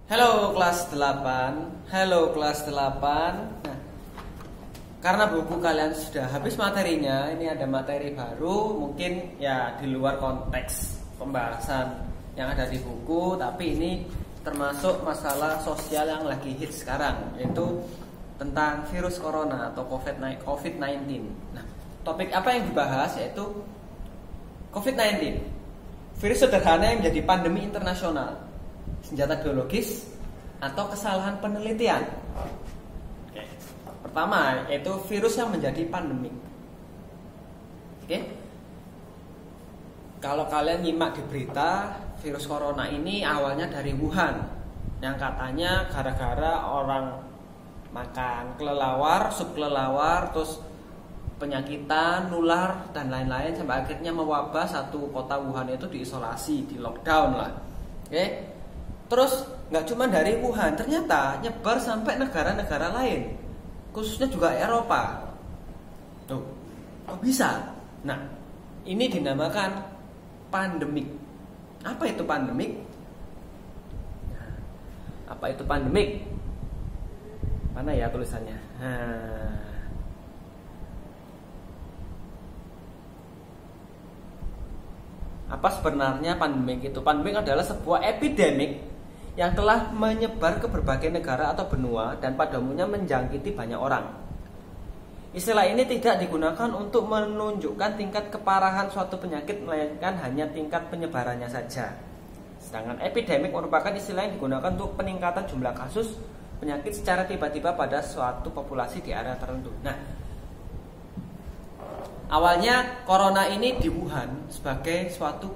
Halo kelas 8. Halo kelas 8. Nah, karena buku kalian sudah habis materinya, ini ada materi baru, mungkin ya di luar konteks pembahasan yang ada di buku, tapi ini termasuk masalah sosial yang lagi hits sekarang, yaitu tentang virus corona atau COVID-19. Nah, topik apa yang dibahas yaitu COVID-19. Virus sederhana yang menjadi pandemi internasional, senjata biologis atau kesalahan penelitian. Oke. Pertama yaitu virus yang menjadi pandemik. Oke. Kalau kalian nyimak di berita, virus corona ini awalnya dari Wuhan, yang katanya gara-gara orang makan kelelawar, sup kelelawar, terus penyakitan, nular dan lain-lain sampai akhirnya mewabah satu kota Wuhan itu diisolasi, di lockdown lah. Oke. Terus nggak cuma dari Wuhan, ternyata nyebar sampai negara-negara lain, khususnya juga Eropa. Tuh, kok bisa? Nah, ini dinamakan pandemik. Apa itu pandemik? Apa itu pandemik? Mana ya tulisannya? Apa sebenarnya pandemik itu? Pandemik adalah sebuah epidemik yang telah menyebar ke berbagai negara atau benua dan pada umumnya menjangkiti banyak orang. Istilah ini tidak digunakan untuk menunjukkan tingkat keparahan suatu penyakit, melainkan hanya tingkat penyebarannya saja. Sedangkan epidemik merupakan istilah yang digunakan untuk peningkatan jumlah kasus penyakit secara tiba-tiba pada suatu populasi di area tertentu. Nah, awalnya corona ini di Wuhan sebagai suatu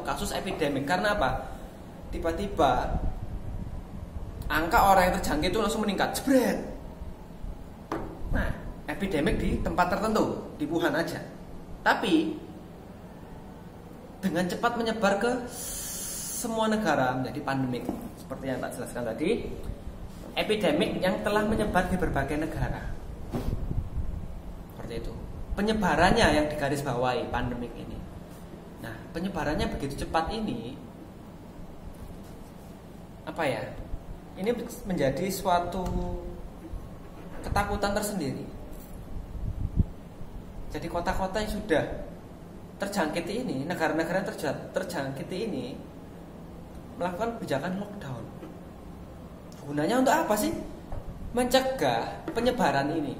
kasus epidemik. Karena apa? Tiba-tiba angka orang yang terjangkit itu langsung meningkat, jebret. Nah, epidemik di tempat tertentu, di Wuhan aja. Tapi dengan cepat menyebar ke semua negara menjadi pandemik. Seperti yang tak jelaskan tadi, epidemik yang telah menyebar di berbagai negara. Seperti itu. Penyebarannya yang digarisbawahi pandemik ini. Nah, penyebarannya begitu cepat ini, apa ya? Ini menjadi suatu ketakutan tersendiri. Jadi kota-kota yang sudah terjangkit ini, negara-negara yang terjangkit ini melakukan kebijakan lockdown. Gunanya untuk apa sih? Mencegah penyebaran ini.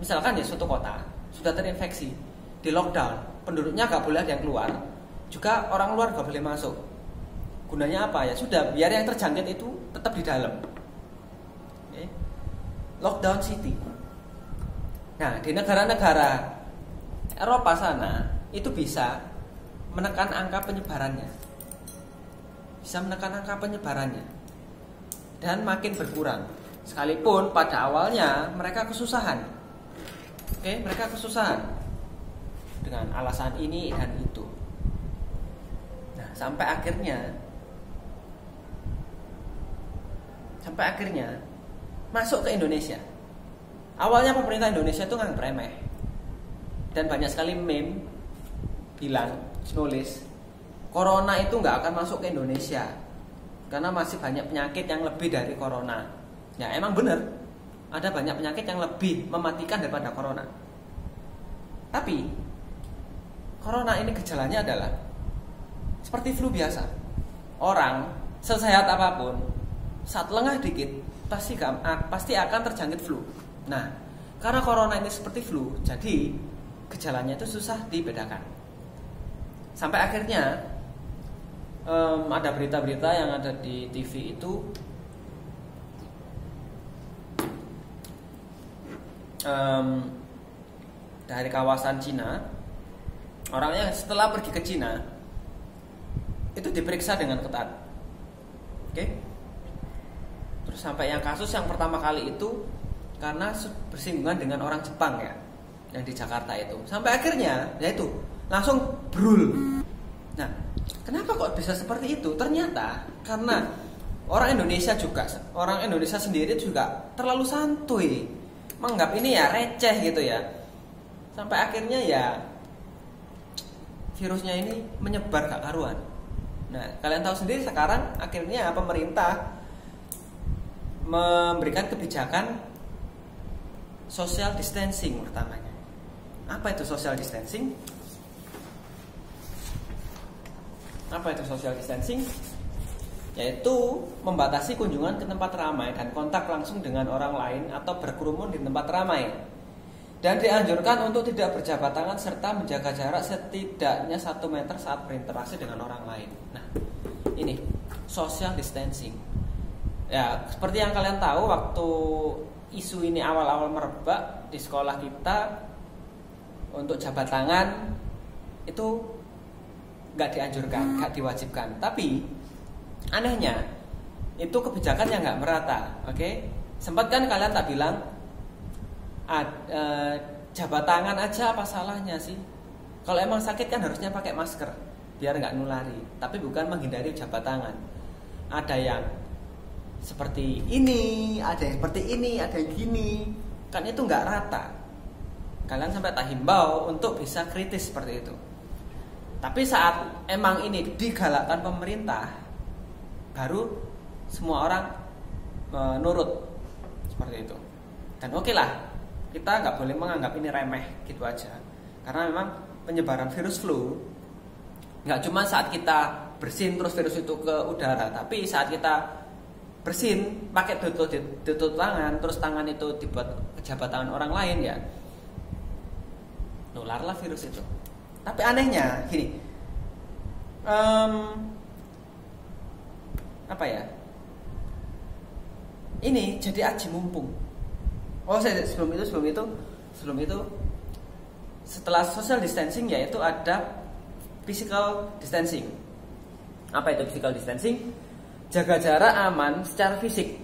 Misalkan ya suatu kota sudah terinfeksi, di lockdown, penduduknya gak boleh ada yang keluar, juga orang luar gak boleh masuk. Gunanya apa ya? Sudah, biar yang terjangkit itu tetap di dalam. Okay. Lockdown city. Nah, di negara-negara Eropa sana itu bisa menekan angka penyebarannya. Bisa menekan angka penyebarannya. Dan makin berkurang. Sekalipun pada awalnya mereka kesusahan. Oke, mereka kesusahan dengan alasan ini dan itu. Nah, sampai akhirnya masuk ke Indonesia. Awalnya pemerintah Indonesia itu nganggap remeh. Dan banyak sekali meme bilang, nulis, corona itu nggak akan masuk ke Indonesia karena masih banyak penyakit yang lebih dari corona. Ya emang benar, ada banyak penyakit yang lebih mematikan daripada corona. Tapi corona ini gejalanya adalah seperti flu biasa. Orang sesehat apapun, saat lengah dikit pasti akan terjangkit flu. Nah, karena corona ini seperti flu, jadi gejalanya itu susah dibedakan. Sampai akhirnya ada berita-berita yang ada di TV itu dari kawasan Cina, orangnya setelah pergi ke Cina itu diperiksa dengan ketat. Oke? Terus sampai yang kasus yang pertama kali itu karena bersinggungan dengan orang Jepang ya, yang di Jakarta itu. Sampai akhirnya ya itu langsung brul. Nah, kenapa kok bisa seperti itu? Ternyata karena orang Indonesia sendiri juga terlalu santuy, menganggap ini ya receh gitu ya. Sampai akhirnya ya virusnya ini menyebar gak karuan. Nah, kalian tahu sendiri sekarang akhirnya pemerintah memberikan kebijakan social distancing pertamanya. Apa itu social distancing? Apa itu social distancing? Yaitu membatasi kunjungan ke tempat ramai dan kontak langsung dengan orang lain atau berkerumun di tempat ramai. Dan dianjurkan untuk tidak berjabat tangan serta menjaga jarak setidaknya 1 meter saat berinteraksi dengan orang lain. Nah, ini social distancing. Ya, seperti yang kalian tahu waktu isu ini awal-awal merebak di sekolah kita, untuk jabat tangan itu nggak dianjurkan, nggak diwajibkan. Tapi anehnya itu kebijakan yang nggak merata. Oke, sempat kan kalian tak bilang jabat tangan aja apa salahnya sih? Kalau emang sakit kan harusnya pakai masker biar nggak nulari, tapi bukan menghindari jabat tangan. Ada yang seperti ini, ada yang seperti ini, ada yang gini, kan itu nggak rata. Kalian sampai tak himbau untuk bisa kritis seperti itu. Tapi saat emang ini digalakkan pemerintah, baru semua orang menurut seperti itu. Dan oke lah, kita nggak boleh menganggap ini remeh gitu aja. Karena memang penyebaran virus flu nggak cuma saat kita bersin terus virus itu ke udara, tapi saat kita bersin pakai tutup tangan, terus tangan itu dibuat kejabat tangan orang lain, ya nularlah virus itu. Tapi anehnya gini, apa ya? Ini jadi aji mumpung. Sebelum itu setelah social distancing yaitu ada physical distancing. Apa itu physical distancing? Jaga jarak aman secara fisik.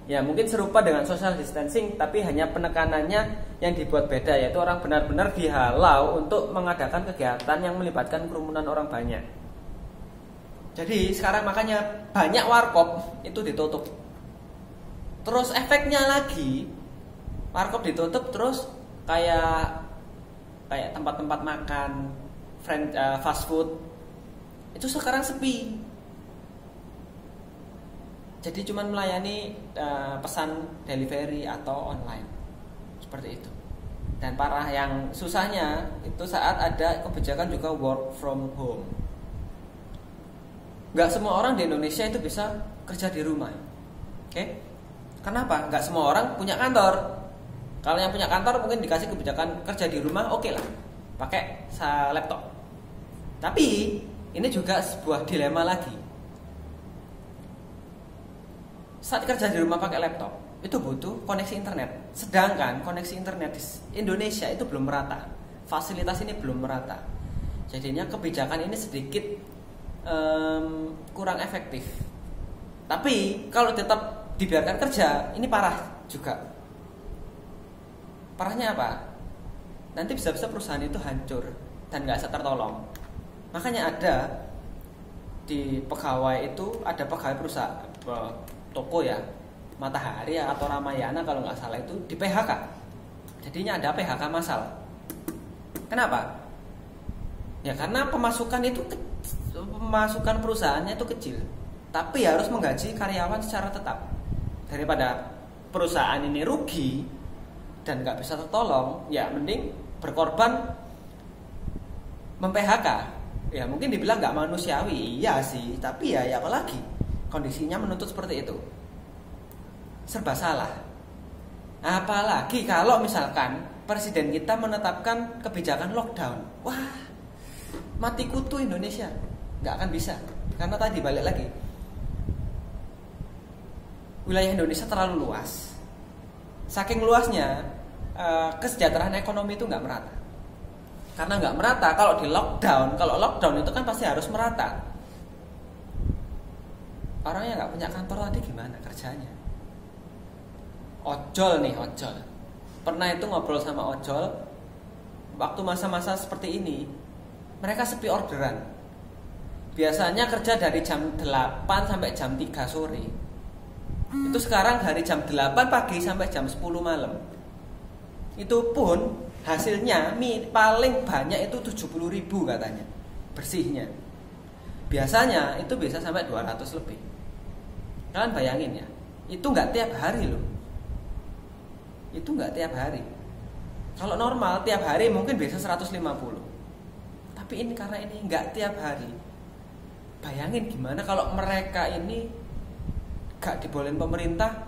Ya, mungkin serupa dengan social distancing, tapi hanya penekanannya yang dibuat beda, yaitu orang benar-benar dihalau untuk mengadakan kegiatan yang melibatkan kerumunan orang banyak. Jadi sekarang makanya banyak warkop itu ditutup. Terus efeknya lagi, warkop ditutup terus kayak tempat-tempat makan, fast food itu sekarang sepi. Jadi cuma melayani pesan delivery atau online seperti itu. Dan parah yang susahnya itu saat ada kebijakan juga work from home. Gak semua orang di Indonesia itu bisa kerja di rumah. Oke? Kenapa? Gak semua orang punya kantor. Kalau yang punya kantor mungkin dikasih kebijakan kerja di rumah, oke lah, pakai laptop. Tapi ini juga sebuah dilema lagi. Saat kerja di rumah pakai laptop itu butuh koneksi internet. Sedangkan koneksi internet di Indonesia itu belum merata. Fasilitas ini belum merata. Jadinya kebijakan ini sedikit kurang efektif. Tapi kalau tetap dibiarkan kerja, ini parah juga. Parahnya apa? Nanti bisa-bisa perusahaan itu hancur dan nggak bisa tertolong. Makanya ada di pegawai itu, ada pegawai perusahaan toko ya, Matahari atau Ramayana kalau nggak salah, itu di PHK. Jadinya ada PHK massal. Kenapa? Ya karena pemasukan perusahaannya itu kecil, tapi harus menggaji karyawan secara tetap. Daripada perusahaan ini rugi dan nggak bisa tertolong, ya mending berkorban mem-PHK. Ya mungkin dibilang nggak manusiawi, iya sih, tapi ya apalagi kondisinya menuntut seperti itu. Serba salah. Apalagi kalau misalkan presiden kita menetapkan kebijakan lockdown. Wah, mati kutu Indonesia. Nggak akan bisa. Karena tadi balik lagi, wilayah Indonesia terlalu luas. Saking luasnya, kesejahteraan ekonomi itu nggak merata. Karena nggak merata, kalau lockdown itu kan pasti harus merata. Orangnya nggak punya kantor tadi gimana kerjanya? Ojol. Pernah itu ngobrol sama ojol. Waktu masa-masa seperti ini, mereka sepi orderan. Biasanya kerja dari jam 8 sampai jam 3 sore. Itu sekarang dari jam 8 pagi sampai jam 10 malam. Itu pun hasilnya paling banyak itu 70.000 katanya bersihnya. Biasanya itu bisa sampai 200 lebih. Kalian bayangin ya, itu nggak tiap hari loh. Itu nggak tiap hari. Kalau normal tiap hari mungkin bisa 150. Tapi ini karena ini nggak tiap hari. Bayangin gimana kalau mereka ini nggak dibolehin pemerintah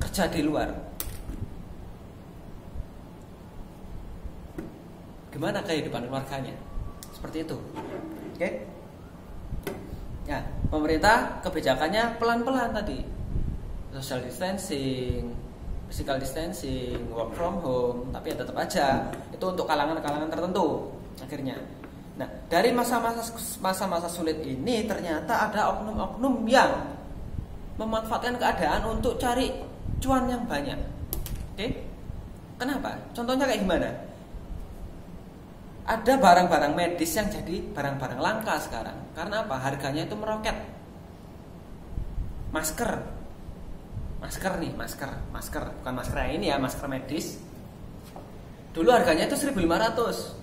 kerja di luar. Gimana kehidupan keluarganya? Seperti itu. Oke? Ya, pemerintah kebijakannya pelan-pelan tadi. Social distancing, physical distancing, work from home, tapi ya tetap aja itu untuk kalangan-kalangan tertentu akhirnya. Nah, dari masa-masa sulit ini ternyata ada oknum-oknum yang memanfaatkan keadaan untuk cari cuan yang banyak. Oke? Kenapa? Contohnya kayak gimana? Ada barang-barang medis yang jadi barang-barang langka sekarang. Karena apa? Harganya itu meroket. Masker nih, masker. Bukan masker yang ini ya, masker medis. Dulu harganya itu 1.500.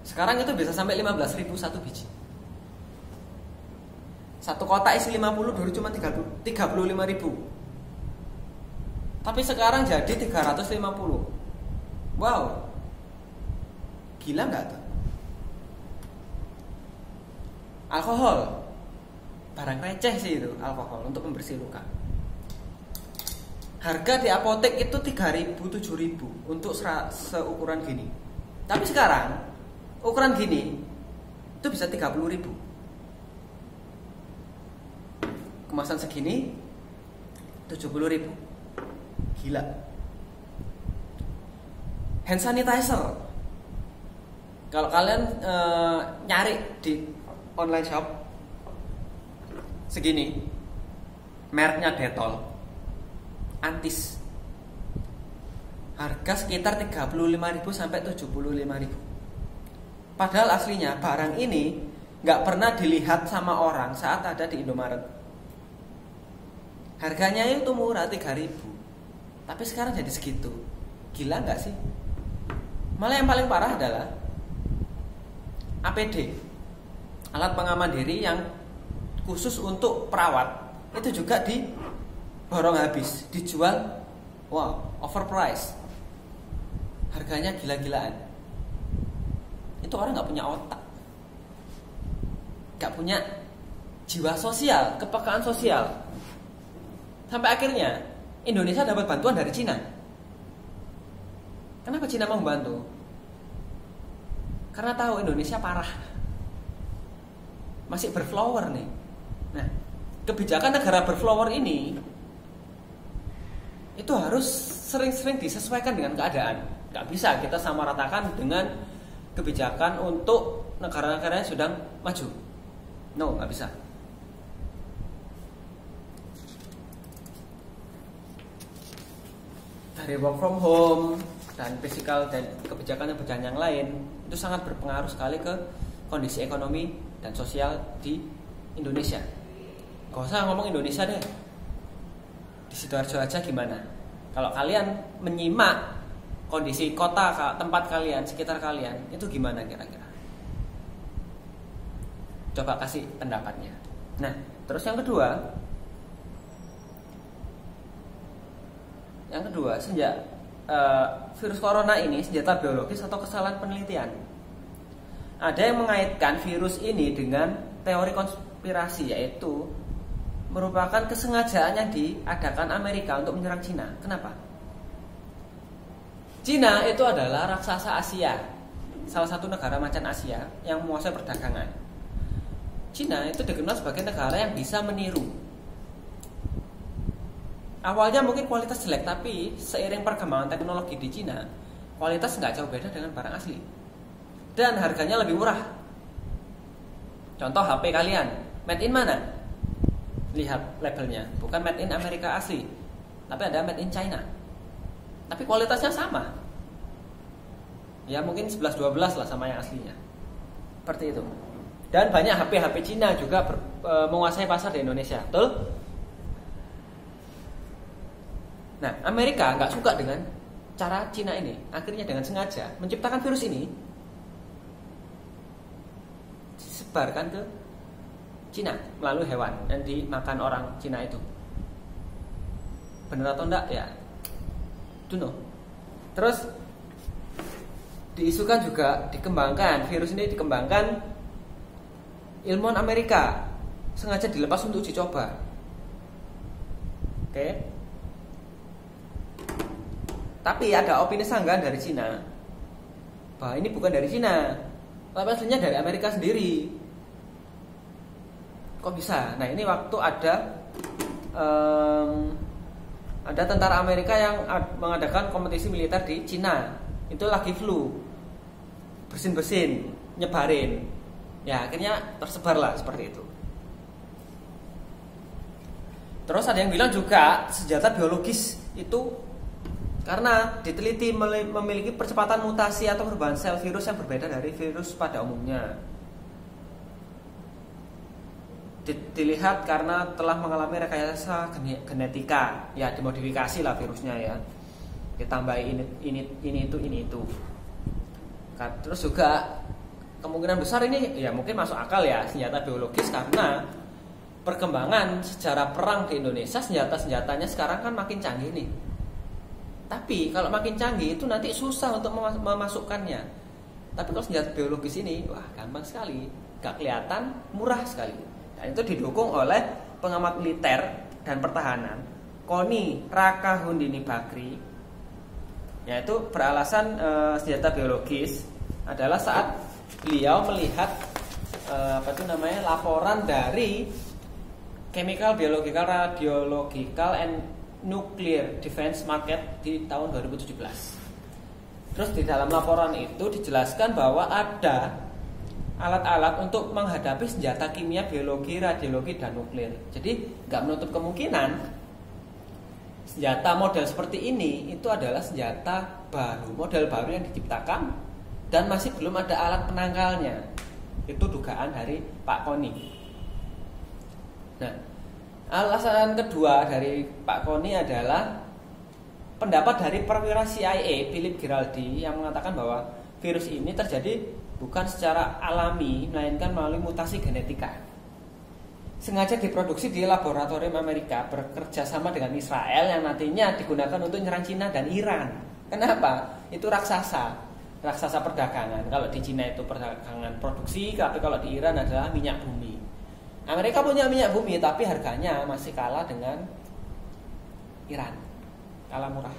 Sekarang itu bisa sampai 15.000 satu biji. Satu kotak isi 50 dulu cuma 35.000. Tapi sekarang jadi 350. Wow. Gila nggak tuh? Alkohol, barang receh sih itu alkohol untuk membersih luka. Harga di apotek itu 3.000, 7.000 untuk seukuran gini. Tapi sekarang ukuran gini itu bisa 30.000. Kemasan segini 70.000. Gila. Hand sanitizer. Kalau kalian nyari di online shop segini, mereknya Dettol, Antis, harga sekitar 35.000 sampai 75.000. Padahal aslinya barang ini nggak pernah dilihat sama orang saat ada di Indomaret. Harganya itu murah 3.000, tapi sekarang jadi segitu. Gila nggak sih? Malah yang paling parah adalah APD, alat pengaman diri yang khusus untuk perawat, itu juga diborong habis, dijual, wow, overpriced. Harganya gila-gilaan. Itu orang nggak punya otak, nggak punya jiwa sosial, kepekaan sosial. Sampai akhirnya Indonesia dapat bantuan dari Cina. Kenapa Cina mau membantu? Karena tahu Indonesia parah, masih berflower nih. Nah, kebijakan negara berflower ini itu harus sering-sering disesuaikan dengan keadaan. Gak bisa kita samaratakan dengan kebijakan untuk negara-negara yang sedang maju. No, gak bisa. Dari work from home dan physical dan kebijakan yang berjalan yang lain itu sangat berpengaruh sekali ke kondisi ekonomi dan sosial di Indonesia. Gak usah ngomong Indonesia deh, di Sidoarjo aja gimana? Kalau kalian menyimak kondisi kota tempat kalian, sekitar kalian, itu gimana kira-kira? Coba kasih pendapatnya. Nah, terus yang kedua, sejak virus corona ini senjata biologis atau kesalahan penelitian. Ada yang mengaitkan virus ini dengan teori konspirasi, yaitu merupakan kesengajaan yang diadakan Amerika untuk menyerang Cina. Kenapa? Cina itu adalah raksasa Asia, salah satu negara macan Asia yang menguasai perdagangan. Cina itu dikenal sebagai negara yang bisa meniru. Awalnya mungkin kualitas jelek, tapi seiring perkembangan teknologi di Cina, kualitas nggak jauh beda dengan barang asli. Dan harganya lebih murah. Contoh HP kalian, made in mana? Lihat labelnya, bukan made in Amerika asli, tapi ada made in China. Tapi kualitasnya sama. Ya mungkin 11-12 lah sama yang aslinya. Seperti itu. Dan banyak HP Cina juga menguasai pasar di Indonesia, betul? Nah, Amerika nggak suka dengan cara Cina ini. Akhirnya dengan sengaja menciptakan virus ini disebarkan ke Cina melalui hewan dan dimakan orang Cina itu. Benar atau enggak ya? Don't know. Terus diisukan juga dikembangkan, virus ini dikembangkan ilmuwan Amerika, sengaja dilepas untuk uji coba. Oke. Tapi ada opini sanggahan dari Cina bahwa ini bukan dari Cina, tapi aslinya dari Amerika sendiri. Kok bisa? Nah, ini waktu ada tentara Amerika yang mengadakan kompetisi militer di Cina. Itu lagi flu, bersin-bersin, nyebarin. Ya, akhirnya tersebarlah seperti itu. Terus ada yang bilang juga senjata biologis itu karena diteliti memiliki percepatan mutasi atau perubahan sel virus yang berbeda dari virus pada umumnya. Dilihat karena telah mengalami rekayasa genetika, ya dimodifikasi lah virusnya ya, ditambahi ini itu. Terus juga kemungkinan besar ini ya mungkin masuk akal ya senjata biologis karena perkembangan sejarah perang di Indonesia, senjatanya sekarang kan makin canggih nih. Tapi kalau makin canggih itu nanti susah untuk memasukkannya. Tapi kalau senjata biologis ini, wah gampang sekali, gak kelihatan, murah sekali. Dan itu didukung oleh pengamat militer dan pertahanan Koni Rakahundini Bakri, yaitu beralasan senjata biologis adalah saat beliau melihat laporan dari Chemical, Biological, Radiological and Nuclear Defense Market di tahun 2017. Terus di dalam laporan itu dijelaskan bahwa ada alat-alat untuk menghadapi senjata kimia, biologi, radiologi, dan nuklir. Jadi nggak menutup kemungkinan senjata model seperti ini itu adalah senjata baru, model baru yang diciptakan dan masih belum ada alat penangkalnya. Itu dugaan dari Pak Koni. Nah, alasan kedua dari Pak Koni adalah pendapat dari perwira CIA Philip Giraldi yang mengatakan bahwa virus ini terjadi bukan secara alami, melainkan melalui mutasi genetika. Sengaja diproduksi di laboratorium Amerika bekerja sama dengan Israel yang nantinya digunakan untuk menyerang Cina dan Iran. Kenapa? Itu raksasa perdagangan. Kalau di Cina itu perdagangan produksi, tapi kalau di Iran adalah minyak bumi. Amerika punya minyak bumi, tapi harganya masih kalah dengan Iran, kalah murah,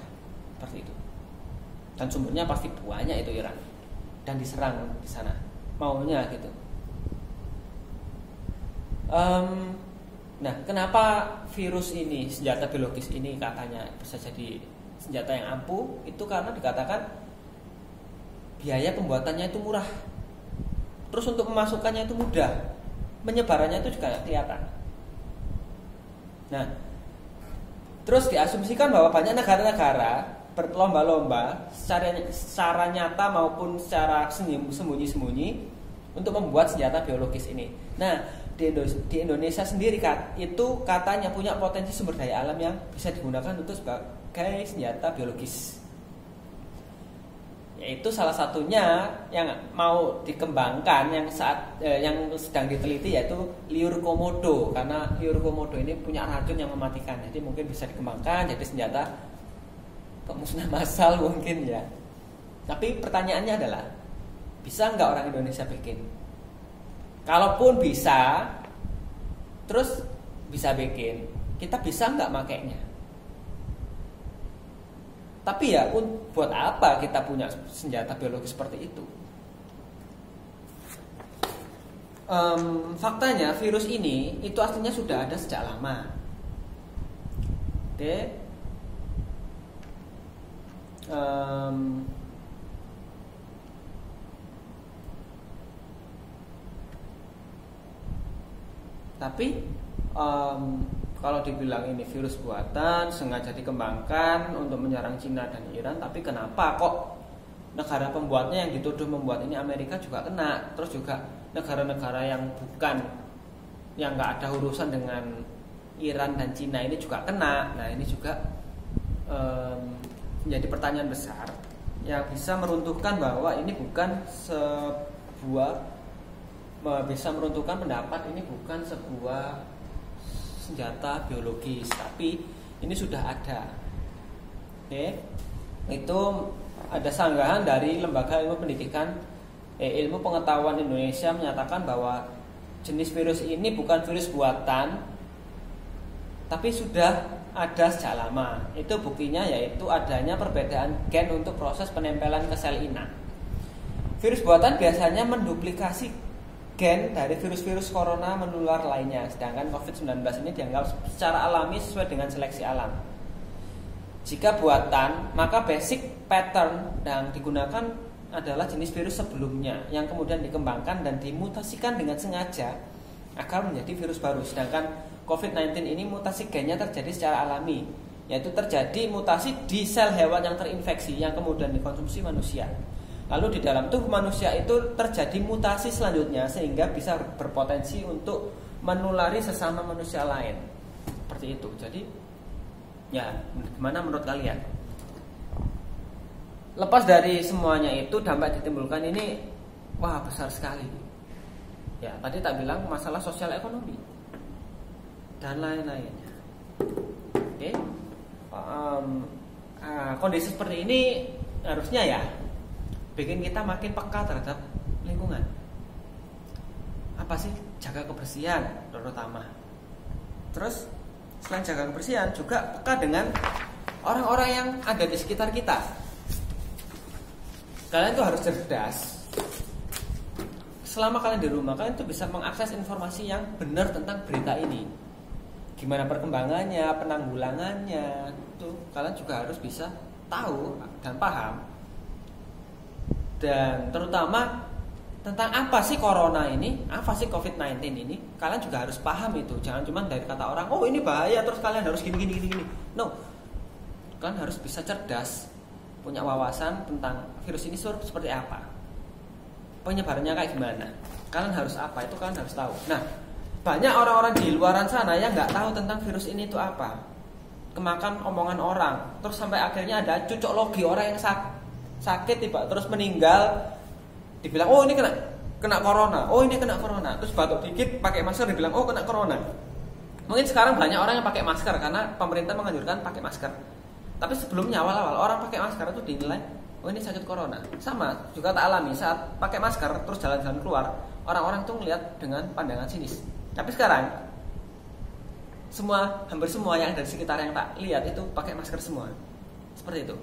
seperti itu. Dan sumbernya pasti banyak itu Iran. Dan diserang di sana, maunya gitu. Nah, kenapa virus ini, senjata biologis ini katanya bisa jadi senjata yang ampuh? Itu karena dikatakan biaya pembuatannya itu murah. Terus untuk memasukkannya itu mudah, menyebarannya itu juga kelihatan. Nah, terus diasumsikan bahwa banyak negara-negara berlomba-lomba secara nyata maupun secara sembunyi-sembunyi untuk membuat senjata biologis ini. Nah, di Indonesia sendiri itu katanya punya potensi sumber daya alam yang bisa digunakan untuk sebagai senjata biologis. Yaitu salah satunya yang mau dikembangkan yang sedang diteliti yaitu liur komodo, karena liur komodo ini punya racun yang mematikan. Jadi mungkin bisa dikembangkan jadi senjata pemusnah massal mungkin ya. Tapi pertanyaannya adalah bisa nggak orang Indonesia bikin? Kalaupun bisa, terus bisa bikin, kita bisa nggak makainya? Tapi ya buat apa kita punya senjata biologis seperti itu? Faktanya virus ini itu aslinya sudah ada sejak lama. Oke. Tapi kalau dibilang ini virus buatan sengaja dikembangkan untuk menyerang Cina dan Iran, tapi kenapa kok negara pembuatnya yang dituduh membuat ini Amerika juga kena, terus juga negara-negara yang nggak ada urusan dengan Iran dan Cina ini juga kena. Nah, ini juga menjadi pertanyaan besar yang bisa meruntuhkan bahwa ini bukan sebuah bisa meruntuhkan pendapat ini bukan sebuah senjata biologis, tapi ini sudah ada. Oke, itu ada sanggahan dari Lembaga Ilmu Pendidikan Ilmu Pengetahuan Indonesia menyatakan bahwa jenis virus ini bukan virus buatan, tapi sudah ada sejak lama. Itu buktinya yaitu adanya perbedaan gen untuk proses penempelan ke sel inang. Virus buatan biasanya menduplikasi gen dari virus-virus corona menular lainnya, sedangkan COVID-19 ini dianggap secara alami sesuai dengan seleksi alam. Jika buatan, maka basic pattern yang digunakan adalah jenis virus sebelumnya yang kemudian dikembangkan dan dimutasikan dengan sengaja agar menjadi virus baru. Sedangkan COVID-19 ini mutasi gennya terjadi secara alami, yaitu terjadi mutasi di sel hewan yang terinfeksi yang kemudian dikonsumsi manusia. Lalu di dalam tubuh manusia itu terjadi mutasi selanjutnya sehingga bisa berpotensi untuk menulari sesama manusia lain. Seperti itu. Jadi ya, gimana menurut kalian? Lepas dari semuanya itu, dampak ditimbulkan ini wah besar sekali. Ya, tadi tak bilang masalah sosial ekonomi dan lain-lainnya. Oke. Kondisi seperti ini harusnya ya bikin kita makin peka terhadap lingkungan. Apa sih? Jaga kebersihan terutama. Terus selain jaga kebersihan juga peka dengan orang-orang yang ada di sekitar kita. Kalian tuh harus cerdas. Selama kalian di rumah, kalian tuh bisa mengakses informasi yang benar tentang berita ini. Gimana perkembangannya, penanggulangannya, tuh kalian juga harus bisa tahu dan paham. Dan terutama tentang apa sih corona ini, apa sih COVID-19 ini, kalian juga harus paham itu. Jangan cuma dari kata orang, oh ini bahaya, terus kalian harus gini. No, kalian harus bisa cerdas, punya wawasan tentang virus ini seperti apa, penyebarannya kayak gimana, kalian harus apa, itu kalian harus tahu. Nah, banyak orang-orang di luaran sana yang nggak tahu tentang virus ini itu apa, kemakan omongan orang, terus sampai akhirnya ada cucok logi orang yang sakit tiba terus meninggal, dibilang oh ini kena corona, oh ini kena corona, terus batuk dikit pakai masker dibilang oh kena corona. Mungkin sekarang banyak orang yang pakai masker karena pemerintah menganjurkan pakai masker. Tapi sebelumnya awal-awal orang pakai masker itu dinilai oh ini sakit corona. Sama juga tak alami saat pakai masker terus jalan-jalan keluar, orang-orang tuh ngelihat dengan pandangan sinis. Tapi sekarang hampir semua yang ada di sekitar yang tak lihat itu pakai masker semua. Seperti itu.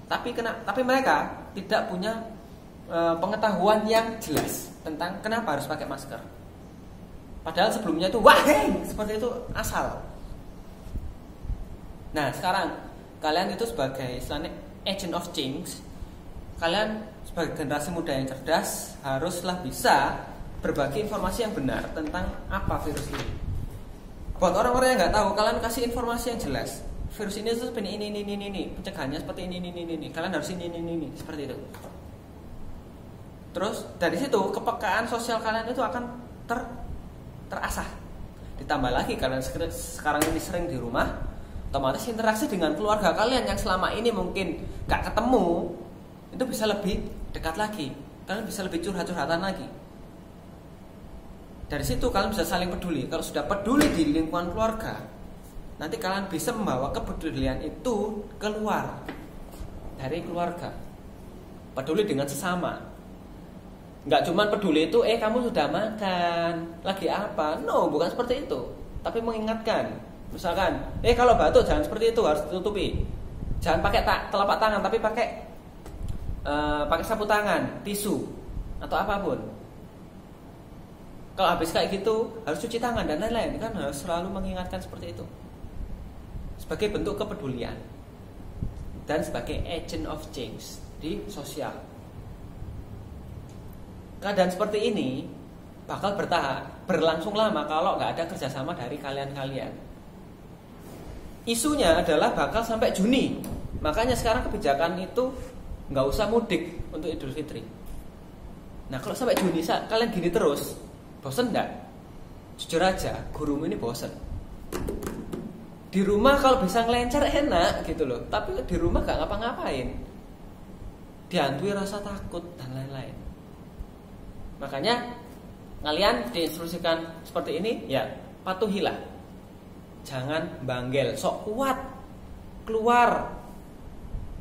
Tapi mereka tidak punya pengetahuan yang jelas tentang kenapa harus pakai masker. Padahal sebelumnya itu wah seperti itu asal. Nah, sekarang kalian itu sebagai istilahnya agent of change, kalian sebagai generasi muda yang cerdas haruslah bisa berbagi informasi yang benar tentang apa virus ini. Buat orang-orang yang nggak tahu, kalian kasih informasi yang jelas. Virus ini seperti ini, pencegahannya seperti ini. Kalian harus ini, seperti itu. Terus dari situ kepekaan sosial kalian itu akan terasah. Ditambah lagi kalian sekarang ini sering di rumah, otomatis interaksi dengan keluarga kalian yang selama ini mungkin gak ketemu, itu bisa lebih dekat lagi. Kalian bisa lebih curhat-curhatan lagi. Dari situ kalian bisa saling peduli. Kalau sudah peduli di lingkungan keluarga, nanti kalian bisa membawa kepedulian itu keluar dari keluarga. Peduli dengan sesama. Nggak cuma peduli itu, kamu sudah makan, lagi apa? No, bukan seperti itu. Tapi mengingatkan. Misalkan, kalau batuk jangan seperti itu, harus ditutupi. Jangan pakai telapak tangan, tapi pakai sapu tangan, tisu atau apapun. Kalau habis kayak gitu harus cuci tangan dan lain-lain. Kan harus selalu mengingatkan seperti itu. Sebagai bentuk kepedulian dan sebagai agent of change di sosial. Keadaan seperti ini bakal berlangsung lama kalau nggak ada kerjasama dari kalian-kalian. Isunya adalah bakal sampai Juni. Makanya sekarang kebijakan itu nggak usah mudik untuk Idul Fitri. Nah, kalau sampai Juni kalian gini terus, bosen nggak? Jujur aja, gurumu ini bosen. Di rumah kalau bisa ngelencer enak gitu loh, tapi di rumah gak ngapa-ngapain, dihantui rasa takut dan lain-lain. Makanya kalian diinstruksikan seperti ini, ya patuhilah. Jangan banggel, sok kuat. Keluar.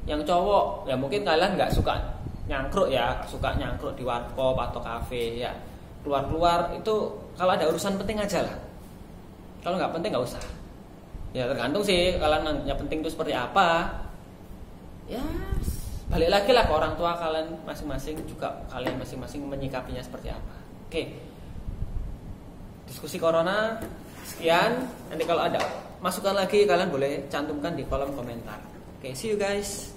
Yang cowok, ya mungkin kalian nggak suka nyangkruk ya, suka nyangkruk di warkop atau kafe ya. Keluar-keluar itu kalau ada urusan penting aja lah. Kalau nggak penting nggak usah. Ya tergantung sih kalian yang penting itu seperti apa. Ya balik lagi lah ke orang tua kalian masing-masing, juga kalian masing-masing menyikapinya seperti apa. Oke. Diskusi corona sekian. Nanti kalau ada masukan lagi kalian boleh cantumkan di kolom komentar. Oke, see you guys.